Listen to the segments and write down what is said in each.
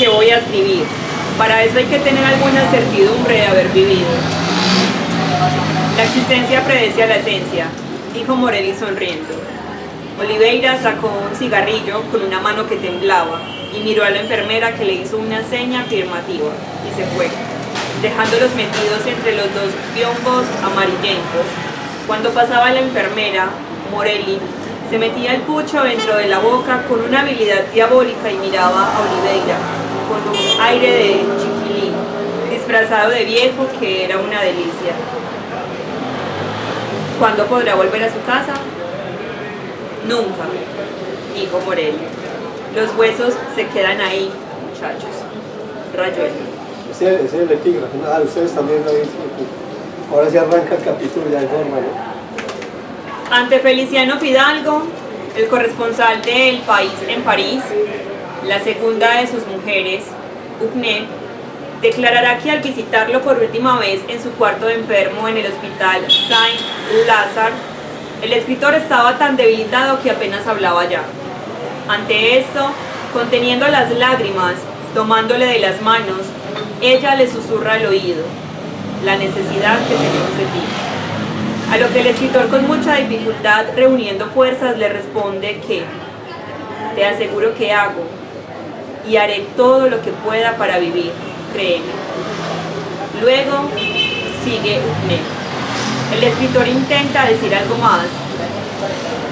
¿Qué voy a escribir? Para eso hay que tener alguna certidumbre de haber vivido. La existencia predece a la esencia, dijo Morelli sonriendo. Oliveira sacó un cigarrillo con una mano que temblaba y miró a la enfermera, que le hizo una seña afirmativa y se fue, dejándolos metidos entre los dos biombos amarillentos. Cuando pasaba la enfermera, Morelli se metía el pucho dentro de la boca con una habilidad diabólica y miraba a Oliveira con un aire de chiquilín, disfrazado de viejo, que era una delicia. ¿Cuándo podrá volver a su casa? Nunca, dijo Morelli. Los huesos se quedan ahí, muchachos. Rayuela. Ese es el epígrafe. Ustedes también lo dicen. Ahora se arranca el capítulo ya de forma, ¿no? Ante Feliciano Fidalgo, el corresponsal de El País en París, la segunda de sus mujeres, Ugnet, declarará que al visitarlo por última vez en su cuarto de enfermo en el hospital Saint-Lazare, el escritor estaba tan debilitado que apenas hablaba ya. Ante esto, conteniendo las lágrimas, tomándole de las manos, ella le susurra al oído: la necesidad que tenemos de ti. A lo que el escritor, con mucha dificultad, reuniendo fuerzas, le responde que te aseguro que hago y haré todo lo que pueda para vivir, créeme. Luego sigue Ugnet. El escritor intenta decir algo más,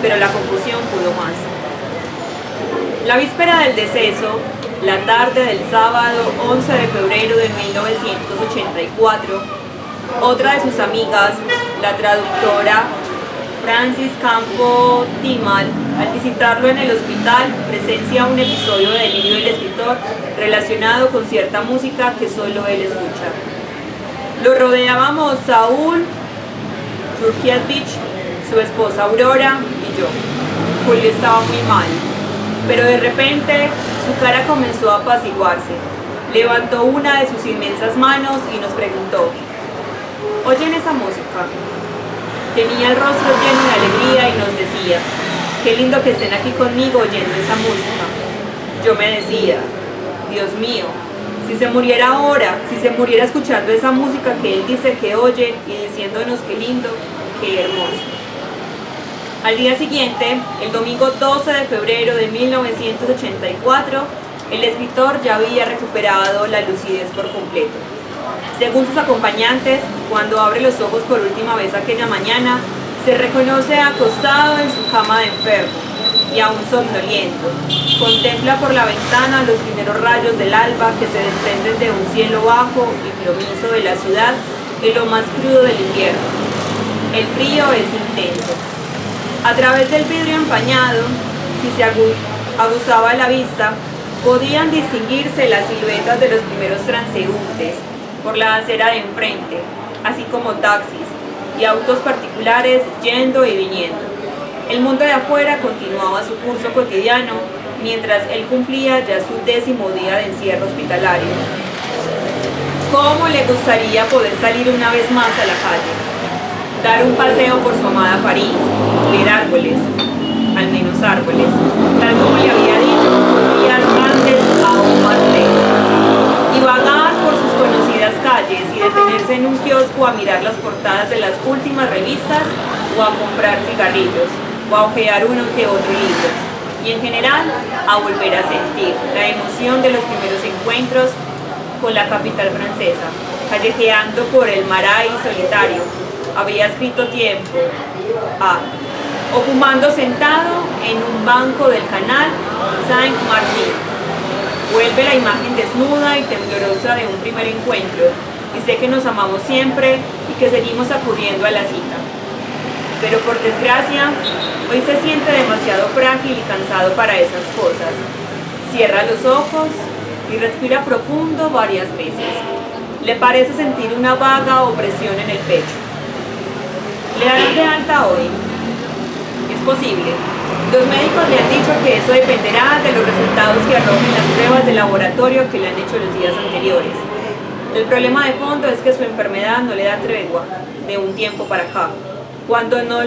pero la confusión pudo más. La víspera del deceso, la tarde del sábado 11 de febrero de 1984, otra de sus amigas, la traductora Francis Campo Timal, al visitarlo en el hospital, presencia un episodio de delirio del escritor relacionado con cierta música que solo él escucha. Lo rodeábamos Saúl Turkievich, su esposa Aurora y yo. Julio estaba muy mal, pero de repente su cara comenzó a apaciguarse. Levantó una de sus inmensas manos y nos preguntó: ¿oyen esa música? Tenía el rostro lleno de alegría y nos decía: qué lindo que estén aquí conmigo oyendo esa música. Yo me decía: Dios mío, si se muriera ahora, si se muriera escuchando esa música que él dice que oye y diciéndonos qué lindo, qué hermoso. Al día siguiente, el domingo 12 de febrero de 1984, el escritor ya había recuperado la lucidez por completo. Según sus acompañantes, cuando abre los ojos por última vez aquella mañana, se reconoce acostado en su cama de enfermo y aún somnoliento. Contempla por la ventana los primeros rayos del alba que se desprenden de un cielo bajo y plomizo de la ciudad en lo más crudo del invierno. El frío es intenso. A través del vidrio empañado, si se aguzaba la vista, podían distinguirse las siluetas de los primeros transeúntes por la acera de enfrente, así como taxis y autos particulares yendo y viniendo. El mundo de afuera continuaba su curso cotidiano, mientras él cumplía ya su 10º día de encierro hospitalario. ¿Cómo le gustaría poder salir una vez más a la calle? Dar un paseo por su amada París, ver árboles, al menos árboles, tal como le había dicho unos días antes a un mateo, y vagar por sus conocidas calles y detenerse en un kiosco a mirar las portadas de las últimas revistas o a comprar cigarrillos o a hojear uno que otro libro, y en general a volver a sentir la emoción de los primeros encuentros con la capital francesa, callejeando por el Marais solitario. Había escrito tiempo o fumando sentado en un banco del canal Saint-Martin. Vuelve la imagen desnuda y temblorosa de un primer encuentro, y sé que nos amamos siempre y que seguimos acudiendo a la cita. Pero por desgracia, hoy se siente demasiado frágil y cansado para esas cosas. Cierra los ojos y respira profundo varias veces. Le parece sentir una vaga opresión en el pecho. ¿Le harán de alta hoy? Es posible. Los médicos le han dicho que eso dependerá de los resultados que arrojen las pruebas de laboratorio que le han hecho los días anteriores. El problema de fondo es que su enfermedad no le da tregua de un tiempo para acá. Cuando no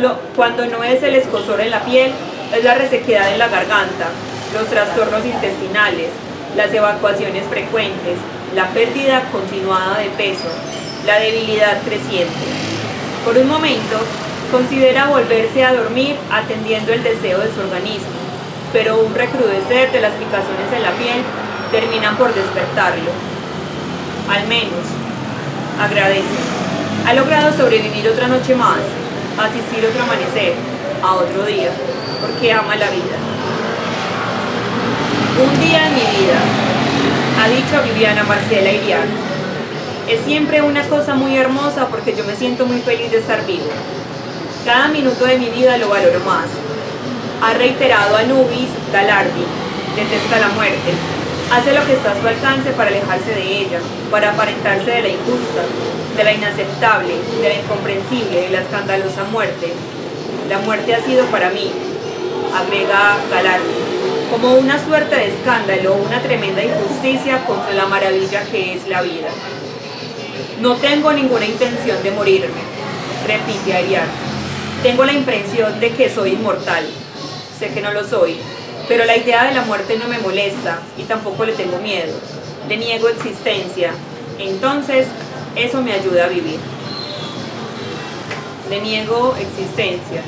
es el escozor en la piel, es la resequedad en la garganta, los trastornos intestinales, las evacuaciones frecuentes, la pérdida continuada de peso, la debilidad creciente. Por un momento, considera volverse a dormir atendiendo el deseo de su organismo, pero un recrudecer de las picazones en la piel terminan por despertarlo. Al menos, agradece. Ha logrado sobrevivir otra noche más, asistir otro amanecer, a otro día, porque ama la vida. Un día en mi vida, ha dicho Viviana Marcela Iriart. Es siempre una cosa muy hermosa porque yo me siento muy feliz de estar vivo. Cada minuto de mi vida lo valoro más. Ha reiterado Anubis Galardi, detesta la muerte. Hace lo que está a su alcance para alejarse de ella, para aparentarse de la injusta, de la inaceptable, de la incomprensible, de la escandalosa muerte. La muerte ha sido para mí, agrega Galardi, como una suerte de escándalo, una tremenda injusticia contra la maravilla que es la vida. No tengo ninguna intención de morirme, repite Iriart. Tengo la impresión de que soy inmortal. Sé que no lo soy, pero la idea de la muerte no me molesta y tampoco le tengo miedo. Le niego existencia. Entonces, eso me ayuda a vivir. Le niego existencia.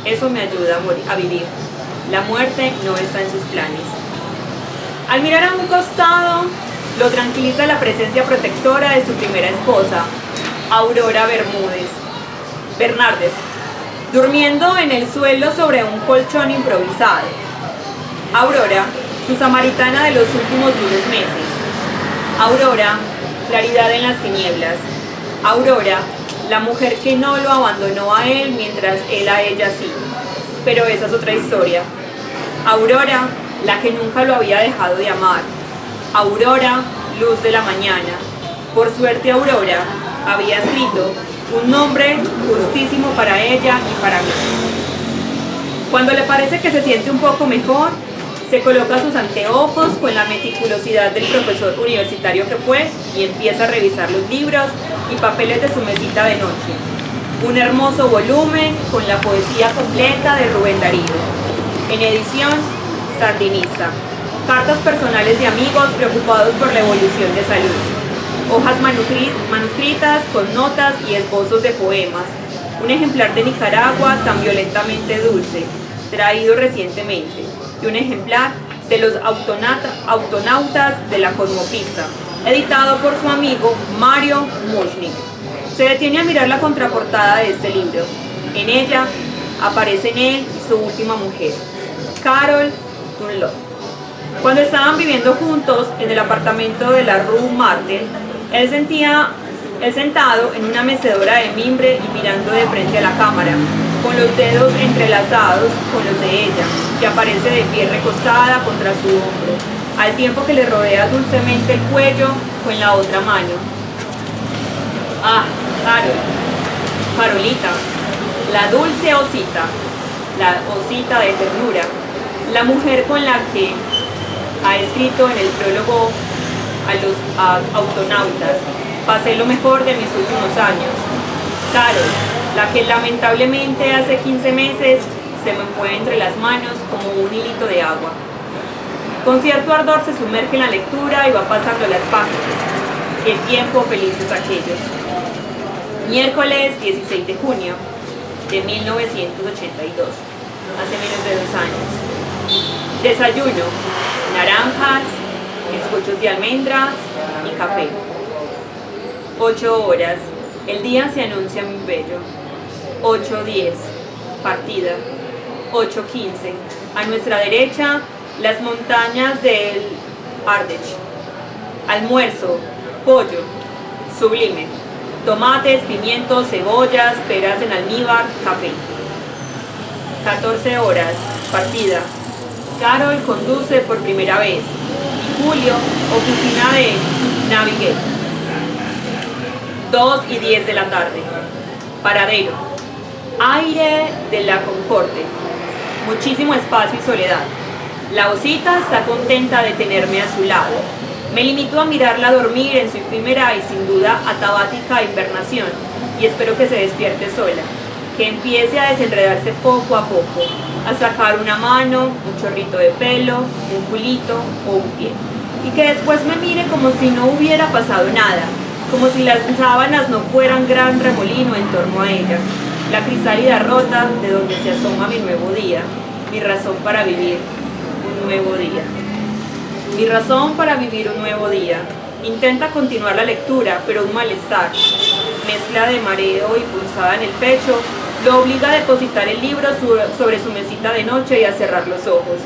Eso me ayuda a vivir. La muerte no está en sus planes. Al mirar a un costado, lo tranquiliza la presencia protectora de su primera esposa, Aurora Bernárdez, durmiendo en el suelo sobre un colchón improvisado. Aurora, su samaritana de los últimos duros meses. Aurora, claridad en las tinieblas. Aurora, la mujer que no lo abandonó a él mientras él a ella sí. Pero esa es otra historia. Aurora, la que nunca lo había dejado de amar. Aurora, luz de la mañana. Por suerte Aurora había escrito un nombre justísimo para ella y para mí. Cuando le parece que se siente un poco mejor, se coloca sus anteojos con la meticulosidad del profesor universitario que fue y empieza a revisar los libros y papeles de su mesita de noche. Un hermoso volumen con la poesía completa de Rubén Darío, en edición sandinista. Cartas personales de amigos preocupados por la evolución de salud. Hojas manuscritas con notas y esbozos de poemas. Un ejemplar de Nicaragua tan violentamente dulce, traído recientemente. Y un ejemplar de los autonautas de la cosmopista, editado por su amigo Mario Mushnik. Se detiene a mirar la contraportada de este libro. En ella aparecen él y su última mujer, Carol Dunlop. Cuando estaban viviendo juntos en el apartamento de la Rue Martel, él sentado en una mecedora de mimbre y mirando de frente a la cámara, con los dedos entrelazados con los de ella, que aparece de pie recostada contra su hombro, al tiempo que le rodea dulcemente el cuello con la otra mano. Ah, Carolita, la dulce osita, la osita de ternura, la mujer con la que ha escrito en el prólogo a los autonautas, pasé lo mejor de mis últimos años. Carol, la que lamentablemente hace 15 meses se me fue entre las manos como un hilito de agua. Con cierto ardor se sumerge en la lectura y va pasando las páginas. ¡Qué tiempo felices aquellos! Miércoles 16 de junio de 1982, hace menos de 2 años. Desayuno, naranjas, bizcochos de almendras y café. 8 horas, el día se anuncia muy bello. 8:10, partida. 8:15, a nuestra derecha, las montañas del Ardèche. Almuerzo, pollo, sublime. Tomates, pimientos, cebollas, peras en almíbar, café. 14 horas, partida. Carol conduce por primera vez. Y Julio, oficina de Navigate. 2:10 de la tarde. Paradero. Aire de la Concorde. Muchísimo espacio y soledad. La osita está contenta de tenerme a su lado. Me limito a mirarla dormir en su efímera y sin duda atabática invernación y espero que se despierte sola, que empiece a desenredarse poco a poco, a sacar una mano, un chorrito de pelo, un culito o un pie. y que después me mire como si no hubiera pasado nada, como si las sábanas no fueran gran remolino en torno a ella, la crisálida rota de donde se asoma mi nuevo día, mi razón para vivir un nuevo día. Mi razón para vivir un nuevo día. Intenta continuar la lectura, pero un malestar, mezcla de mareo y punzada en el pecho, lo obliga a depositar el libro sobre su mesita de noche y a cerrar los ojos,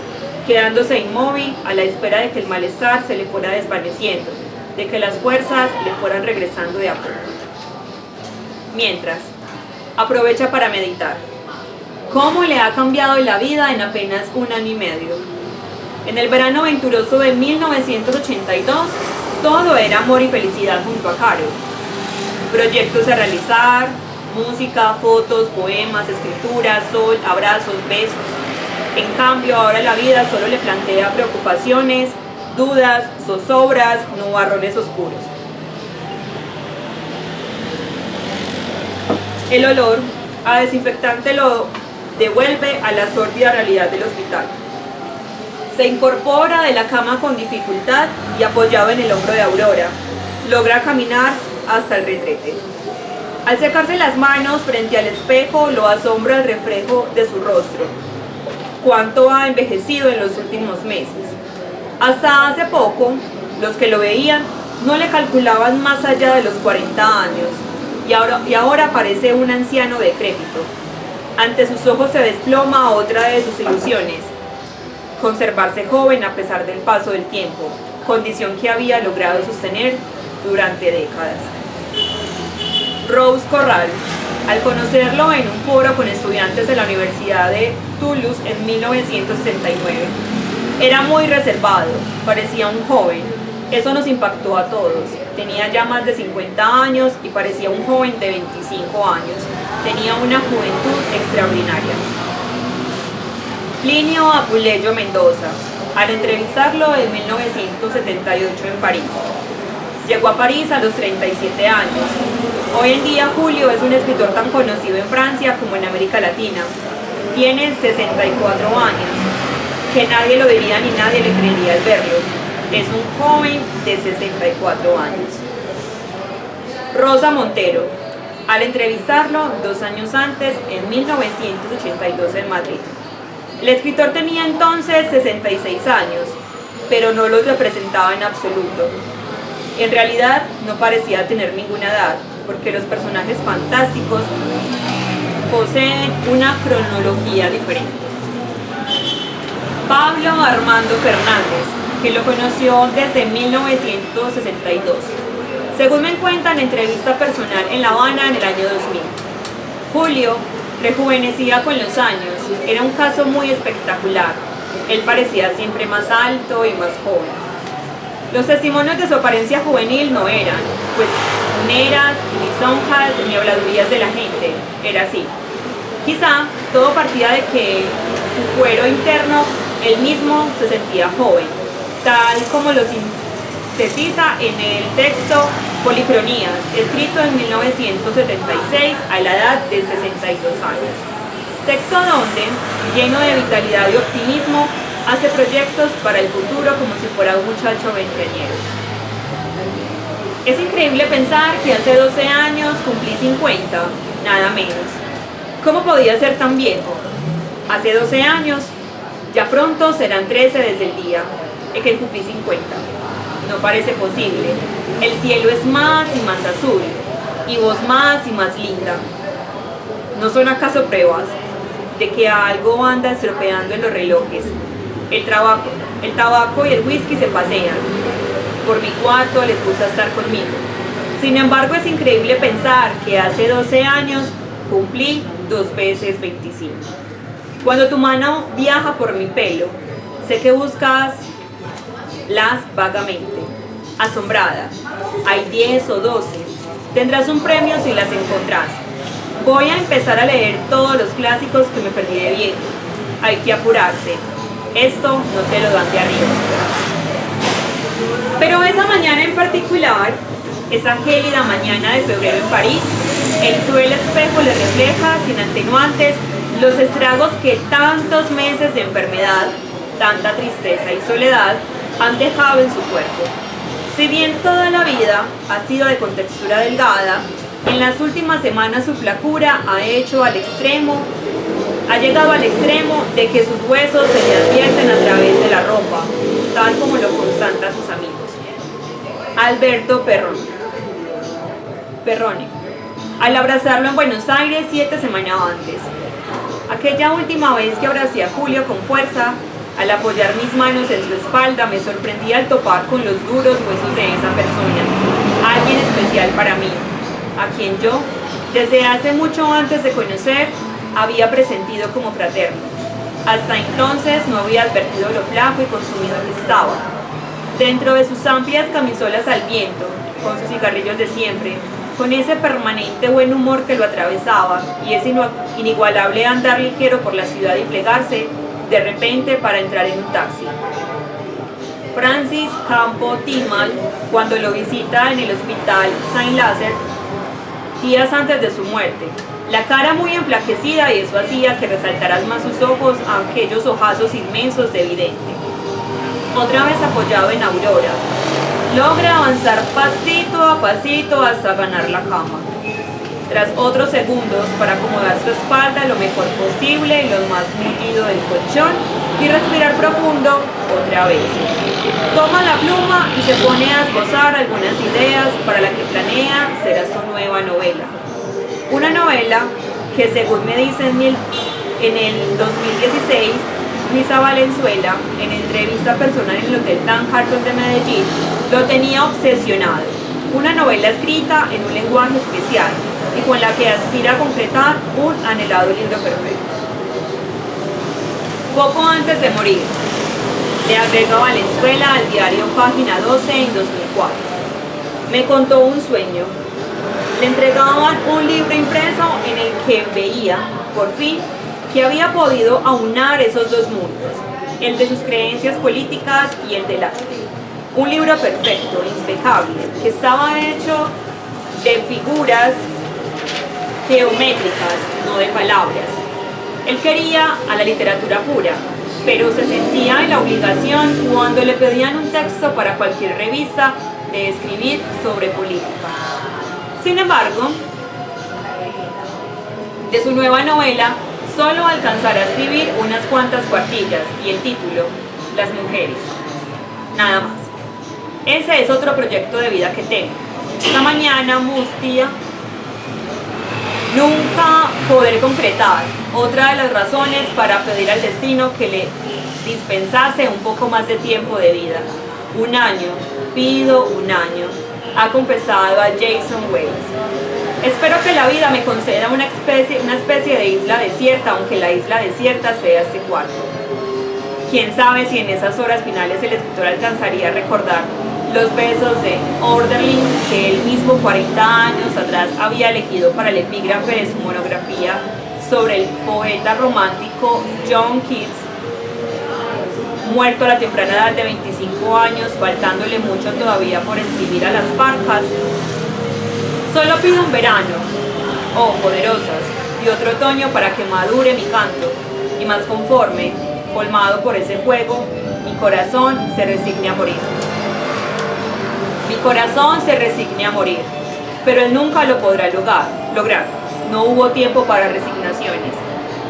quedándose inmóvil a la espera de que el malestar se le fuera desvaneciendo, de que las fuerzas le fueran regresando de a poco. Mientras, aprovecha para meditar. ¿Cómo le ha cambiado la vida en apenas un año y medio? En el verano venturoso de 1982, todo era amor y felicidad junto a Caro. Proyectos a realizar, música, fotos, poemas, escritura, sol, abrazos, besos. En cambio, ahora la vida solo le plantea preocupaciones, dudas, zozobras, nubarrones oscuros. El olor a desinfectante lo devuelve a la sórdida realidad del hospital. Se incorpora de la cama con dificultad y apoyado en el hombro de Aurora, logra caminar hasta el retrete. Al secarse las manos frente al espejo, lo asombra el reflejo de su rostro. Cuánto ha envejecido en los últimos meses. Hasta hace poco, los que lo veían no le calculaban más allá de los 40 años, y ahora parece un anciano decrépito. Ante sus ojos se desploma otra de sus ilusiones: conservarse joven a pesar del paso del tiempo, condición que había logrado sostener durante décadas. Rose Corral, al conocerlo en un foro con estudiantes de la Universidad de Toulouse en 1969, era muy reservado, parecía un joven. Eso nos impactó a todos. Tenía ya más de 50 años y parecía un joven de 25 años. Tenía una juventud extraordinaria. Plinio Apuleyo Mendoza, al entrevistarlo en 1978 en París. Llegó a París a los 37 años. Hoy en día Julio es un escritor tan conocido en Francia como en América Latina. Tiene 64 años, que nadie lo diría ni nadie le creería al verlo. Es un joven de 64 años. Rosa Montero, al entrevistarlo 2 años antes, en 1982 en Madrid. El escritor tenía entonces 66 años, pero no los representaba en absoluto. En realidad no parecía tener ninguna edad, porque los personajes fantásticos poseen una cronología diferente. Pablo Armando Fernández, que lo conoció desde 1962, según me cuenta en entrevista personal en La Habana en el año 2000. Julio rejuvenecía con los años, era un caso muy espectacular. Él parecía siempre más alto y más joven. Los testimonios de su apariencia juvenil no eran, pues, meras, lisonjas ni habladurías de la gente, era así. Quizá todo partía de que su fuero interno, él mismo se sentía joven, tal como lo sintetiza en el texto Policronías, escrito en 1976 a la edad de 62 años. Texto donde, lleno de vitalidad y optimismo, hace proyectos para el futuro como si fuera un muchacho veinteañero. Es increíble pensar que hace 12 años cumplí 50, nada menos. ¿Cómo podía ser tan viejo? Hace 12 años, ya pronto serán 13 desde el día en que cumplí 50. No parece posible. El cielo es más y más azul, y vos más y más linda. ¿No son acaso pruebas de que algo anda estropeando en los relojes? El tabaco y el whisky se pasean. Por mi cuarto les gusta estar conmigo. Sin embargo, es increíble pensar que hace 12 años cumplí 2 veces 25. Cuando tu mano viaja por mi pelo, sé que buscas las vagamente. Asombrada, hay 10 o 12. Tendrás un premio si las encontrás. Voy a empezar a leer todos los clásicos que me perdí de viejo. Hay que apurarse. Esto no te lo dan de arriba. Pero esa mañana en particular, esa gélida mañana de febrero en París, el cruel espejo le refleja sin atenuantes los estragos que tantos meses de enfermedad, tanta tristeza y soledad han dejado en su cuerpo. Si bien toda la vida ha sido de contextura delgada, en las últimas semanas su flacura ha llegado al extremo de que sus huesos se le advierten a través de la ropa, tal como lo constatan sus amigos. Alberto Perrone, al abrazarlo en Buenos Aires 7 semanas antes. Aquella última vez que abracé a Julio con fuerza, al apoyar mis manos en su espalda, me sorprendí al topar con los duros huesos de esa persona, alguien especial para mí, a quien yo, desde hace mucho antes de conocer, había presentido como fraterno. Hasta entonces no había advertido lo flaco y consumido que estaba. Dentro de sus amplias camisolas al viento, con sus cigarrillos de siempre, con ese permanente buen humor que lo atravesaba y ese inigualable andar ligero por la ciudad y plegarse de repente para entrar en un taxi. Francis Campo Timal, cuando lo visita en el hospital Saint-Lazare, días antes de su muerte, la cara muy enflaquecida, y eso hacía que resaltaran más sus ojos, aquellos ojazos inmensos de vidente. Otra vez apoyado en Aurora, logra avanzar pasito a pasito hasta ganar la cama. Tras otros segundos para acomodar su espalda lo mejor posible en lo más mullido del colchón y respirar profundo otra vez. Toma la pluma y se pone a esbozar algunas ideas para la que planea será su nueva novela. Una novela que, según me dicen en el 2016, Luisa Valenzuela, en entrevista personal en el Hotel Tan Harton de Medellín, lo tenía obsesionado. Una novela escrita en un lenguaje especial y con la que aspira a concretar un anhelado libro perfecto. Poco antes de morir, le agrega Valenzuela al diario Página 12 en 2004. Me contó un sueño. Le entregaban un libro impreso en el que veía, por fin, que había podido aunar esos dos mundos, el de sus creencias políticas y el del arte. Un libro perfecto, impecable, que estaba hecho de figuras geométricas, no de palabras. Él quería a la literatura pura, pero se sentía en la obligación cuando le pedían un texto para cualquier revista de escribir sobre política. Sin embargo, de su nueva novela solo alcanzará a escribir unas cuantas cuartillas y el título, Las mujeres. Nada más. Ese es otro proyecto de vida que tengo. Esta mañana, Mustia, nunca poder concretar. Otra de las razones para pedir al destino que le dispensase un poco más de tiempo de vida. 1 año, pido 1 año, ha confesado a Jason Wales. Espero que la vida me conceda una especie de isla desierta, aunque la isla desierta sea este cuarto. Quién sabe si en esas horas finales el escritor alcanzaría a recordar los besos de Orderly que él mismo 40 años atrás había elegido para el epígrafe de su monografía sobre el poeta romántico John Keats, muerto a la temprana edad de 25 años, faltándole mucho todavía por escribir a las parcas. Solo pido un verano, oh poderosas, y otro otoño para que madure mi canto, y más conforme, colmado por ese fuego, mi corazón se resigne a morir. Mi corazón se resigne a morir, pero él nunca lo podrá lograr. No hubo tiempo para resignaciones.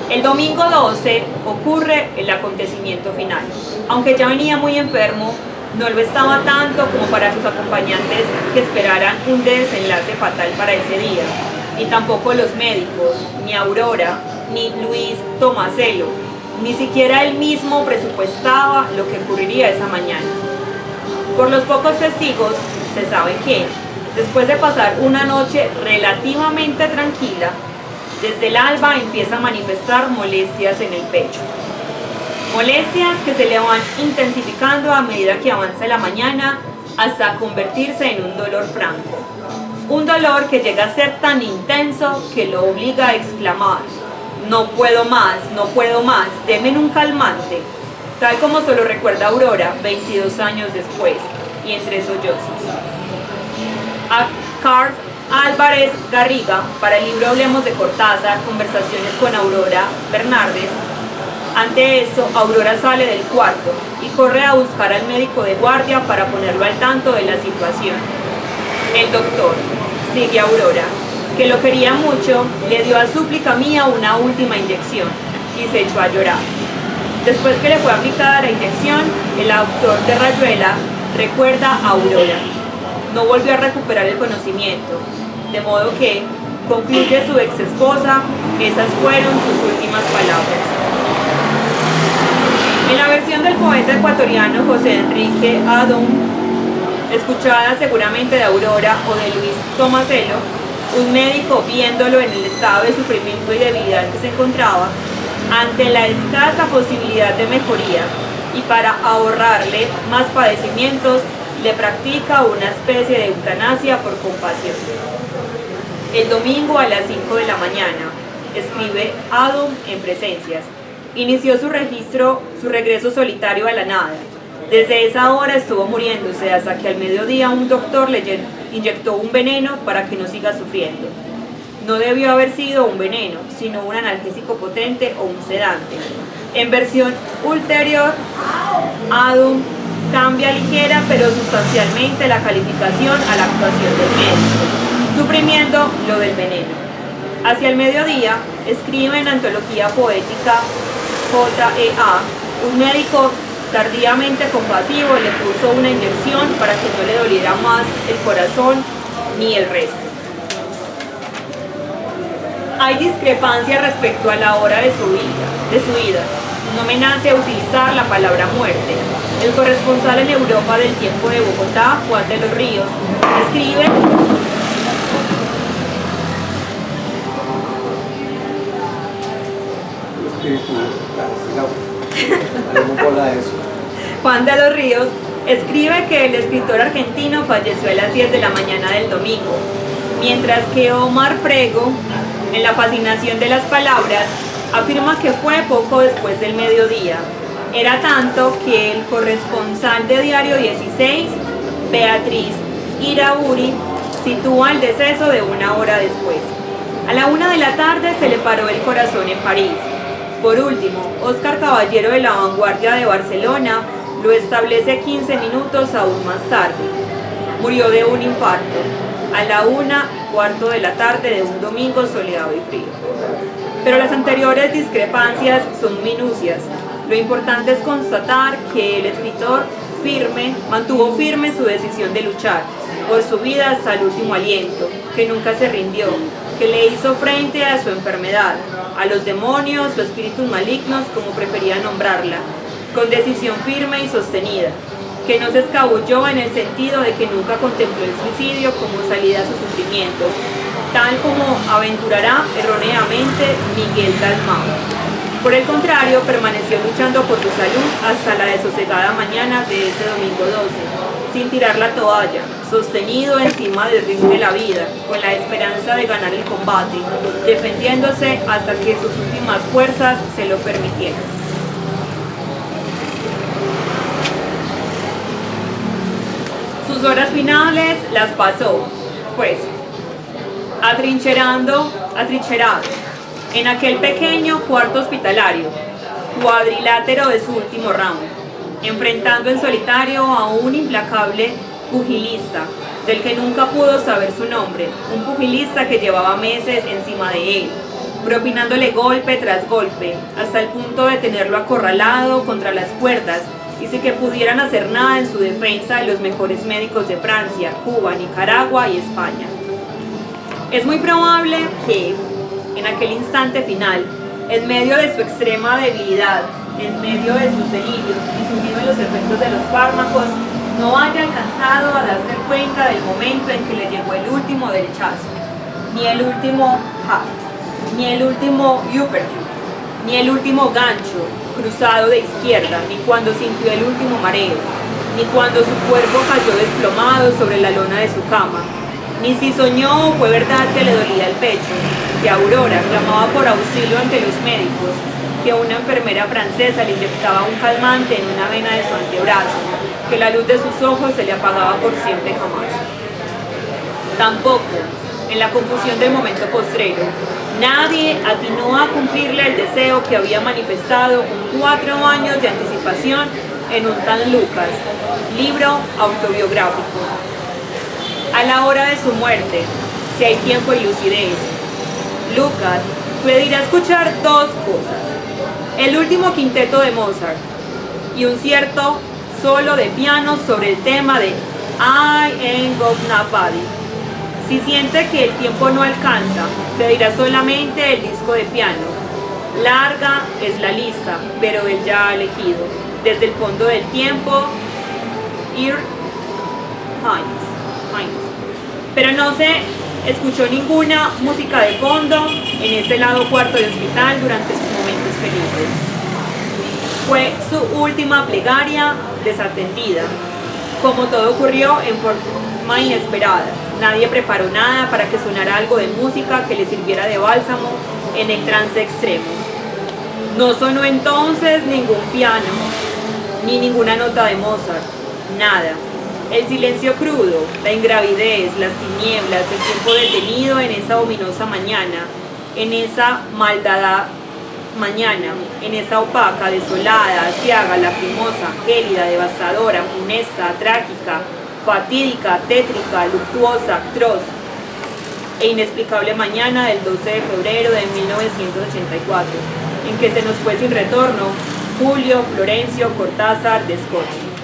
El domingo 12 ocurre el acontecimiento final. Aunque ya venía muy enfermo, no lo estaba tanto como para sus acompañantes que esperaran un desenlace fatal para ese día, ni tampoco los médicos, ni Aurora, ni Luis Tomasello, ni siquiera él mismo presupuestaba lo que ocurriría esa mañana. Por los pocos testigos, se sabe que, después de pasar una noche relativamente tranquila, desde el alba empieza a manifestar molestias en el pecho. Molestias que se le van intensificando a medida que avanza la mañana hasta convertirse en un dolor franco. Un dolor que llega a ser tan intenso que lo obliga a exclamar: no puedo más, denme un calmante, tal como se lo recuerda Aurora 22 años después, y entre sollozos. A Carl Álvarez Garriga, para el libro Hablemos de Cortázar, Conversaciones con Aurora Bernardes, Ante eso, Aurora sale del cuarto y corre a buscar al médico de guardia para ponerlo al tanto de la situación. El doctor sigue a Aurora, que lo quería mucho, le dio a súplica mía una última inyección y se echó a llorar. Después que le fue aplicada la inyección, el autor de Rayuela recuerda a Aurora. No volvió a recuperar el conocimiento, de modo que, concluye su ex esposa, esas fueron sus últimas palabras. En la versión del poeta ecuatoriano José Enrique Adón, escuchada seguramente de Aurora o de Luis Tomaselo, un médico viéndolo en el estado de sufrimiento y debilidad en que se encontraba, ante la escasa posibilidad de mejoría y para ahorrarle más padecimientos, le practica una especie de eutanasia por compasión. El domingo a las 5 de la mañana, escribe Adón en Presencias, inició su regreso solitario a la nada. Desde esa hora estuvo muriéndose hasta que al mediodía un doctor le inyectó un veneno para que no siga sufriendo. No debió haber sido un veneno, sino un analgésico potente o un sedante. En versión ulterior, Adón cambia ligera pero sustancialmente la calificación a la actuación del médico, suprimiendo lo del veneno. Hacia el mediodía, escribe en Antología Poética J.E.A., un médico tardíamente compasivo le puso una inyección para que no le doliera más el corazón ni el resto. Hay discrepancia respecto a la hora de su ida. No me nace utilizar la palabra muerte. El corresponsal en Europa del tiempo de Bogotá, Juan de los Ríos, escribe: Juan de los Ríos escribe que el escritor argentino falleció a las 10 de la mañana del domingo, mientras que Omar Prego, en La fascinación de las palabras, afirma que fue poco después del mediodía. Era tanto que el corresponsal de Diario 16, Beatriz Irauri, sitúa el deceso de una hora después. A la 1 de la tarde se le paró el corazón en París. Por último, Óscar Caballero de La Vanguardia de Barcelona lo establece 15 minutos aún más tarde. Murió de un infarto, a la 1:15 de la tarde de un domingo soleado y frío. Pero las anteriores discrepancias son minucias. Lo importante es constatar que el escritor mantuvo firme su decisión de luchar por su vida hasta el último aliento, que nunca se rindió, que le hizo frente a su enfermedad, a los demonios o espíritus malignos, como prefería nombrarla, con decisión firme y sostenida, que no se escabulló en el sentido de que nunca contempló el suicidio como salida a sus sufrimientos, tal como aventurará erróneamente Miguel Dalmau. Por el contrario, permaneció luchando por su salud hasta la desosegada mañana de ese domingo 12, sin tirar la toalla, sostenido encima del ring de la vida, con la esperanza de ganar el combate, defendiéndose hasta que sus últimas fuerzas se lo permitieran. Sus horas finales las pasó, pues, atrincherado en aquel pequeño cuarto hospitalario, cuadrilátero de su último ramo, enfrentando en solitario a un implacable pugilista, del que nunca pudo saber su nombre, un pugilista que llevaba meses encima de él, propinándole golpe tras golpe, hasta el punto de tenerlo acorralado contra las cuerdas, y sin que pudieran hacer nada en su defensa los mejores médicos de Francia, Cuba, Nicaragua y España. Es muy probable que, en aquel instante final, en medio de su extrema debilidad, en medio de sus delirios y sumido en los efectos de los fármacos, no haya alcanzado a darse cuenta del momento en que le llegó el último derechazo, ni el último jab, ni el último uppercut, ni el último gancho cruzado de izquierda, ni cuando sintió el último mareo, ni cuando su cuerpo cayó desplomado sobre la lona de su cama, ni si soñó o fue verdad que le dolía el pecho, que Aurora clamaba por auxilio ante los médicos, que una enfermera francesa le inyectaba un calmante en una vena de su antebrazo, que la luz de sus ojos se le apagaba por siempre jamás. Tampoco, en la confusión del momento postrero. Nadie atinó a cumplirle el deseo que había manifestado con 4 años de anticipación en un San Lucas, libro autobiográfico. A la hora de su muerte, si hay tiempo y lucidez, Lucas pedirá escuchar 2 cosas: el último quinteto de Mozart y un cierto solo de piano sobre el tema de I Ain't Got Nobody. Si siente que el tiempo no alcanza, pedirá solamente el disco de piano. Larga es la lista, pero él ya ha elegido. Desde el fondo del tiempo, Heinz. Pero no se escuchó ninguna música de fondo en ese lado cuarto de hospital durante sus momentos felices. Fue su última plegaria desatendida. Como todo ocurrió en forma inesperada, nadie preparó nada para que sonara algo de música que le sirviera de bálsamo en el trance extremo. No sonó entonces ningún piano, ni ninguna nota de Mozart, nada. El silencio crudo, la ingravidez, las tinieblas, el tiempo detenido en esa ominosa mañana, en esa maldada mañana, en esa opaca, desolada, aciaga, lacrimosa, gélida, devastadora, funesta, trágica, fatídica, tétrica, luctuosa, atroz e inexplicable mañana del 12 de febrero de 1984, en que se nos fue sin retorno Julio Florencio Cortázar Descochi.